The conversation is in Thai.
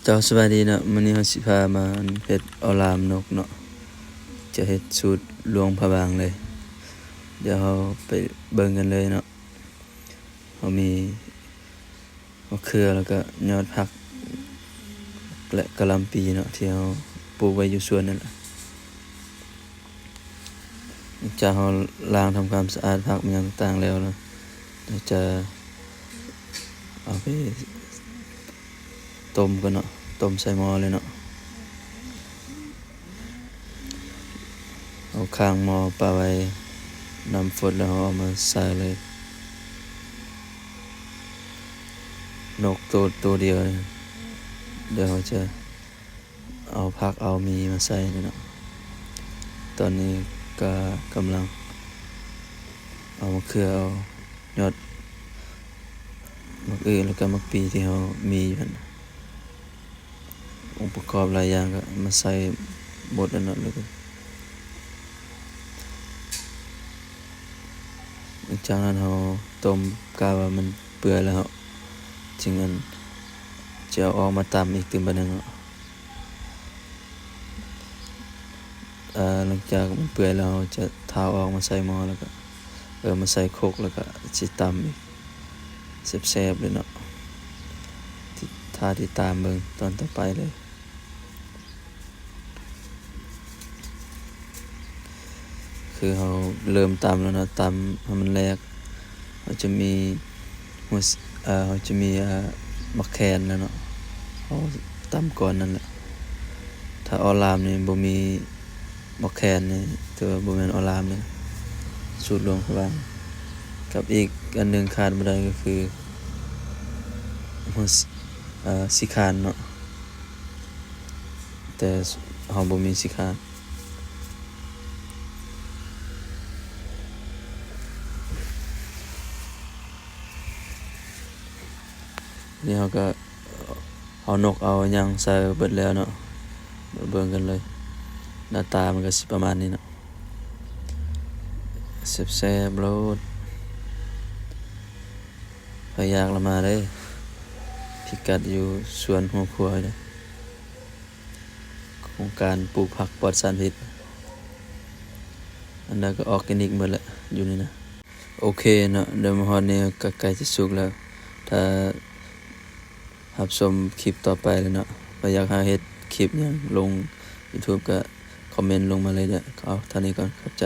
เจ้าสวัสดีเนาะมื้อนี้เราสิพามาเฮ็ดออลามนกเนาะจะเฮ็ดสูตรหลวงพระบางเลยเดี๋ยวเราไปเบิ่งกันเลยเนาะเรามีมะเขือแล้วก็ยอดผักและกะหล่ำปีเนาะที่เราปลูกไว้อยู่สวนนั่นแหละหลังจากเราล้างทำความสะอาดผักมันอย่างต่างแล้วเนาะเดี๋ยวจะเอาไปต้มกันเนาะต้มใส่หม้อเลยเนาะเอาข้างหม้อปาไว้น้ำฝนแล้วเอามาใส่เลยนกตัวเดียวเดี๋ยวเราจะเอาผักเอามีมาใส่เนาะตอนนี้ก็กำลังเอามะเขือเอายอดมะอื่นแล้วก็มะปีที่เรามีอยู่นั่นองค์ประกอบหลายอย่างก็มาใส่หมดแล้วเนาะแล้วก็หลังจากนั้นเราต้มกาว่ามันเปื่อยแล้วจึงนั้นจะเอาออกมาตำอีกตึมบัดนึงเนาะหลังจากมันเปื่อยแล้วจะเท้าออกมาใส่หม้อแล้วก็มาใส่โคกแล้วก็สิตำอีกแซ่บๆเลยเนาะที่ตามเบิ่งตอนต่อไปเลยคือเราเริ่มตำแล้วเนาะตำให้มันแหลกเราจะมีเราจะมีมะแคนแล้วเนาะเราตำก่อนนั่นแหละถ้าออลามนี่บ่มีมะแคนนี่ถือว่าบ่แม่นออลามเลยสูตรหลวงพระบางกับอีกอันหนึ่งขาดบ่ได้ก็คือสิคานเนาะแต่เราบ่มีสิคานนี่เราก็เอานกเอาหยังใส่เบิดแล้วเนาะเบิ่งกันเลยหน้าตามันก็สิประมาณนี้เนาะแซ่บๆโลดใครอยากละมาเด้พิกัดอยู่สวนหัวครัวเด้โครงการปลูกผักปลอดสารพิษอันนั้นก็ออร์แกนิกหมดแหละอยู่นี่นะโอเคเนาะเดี๋ยวมาฮอดนี้ก็ใกล้จะสุกแล้วถ้ารับชมคลิปต่อไปเลยเนาะว่าอยากหาเฮ็ดคลิปหยังลง YouTube ก็คอมเมนต์ลงมาเลยเด้อเอาเท่านี้ก่อนขอบใจ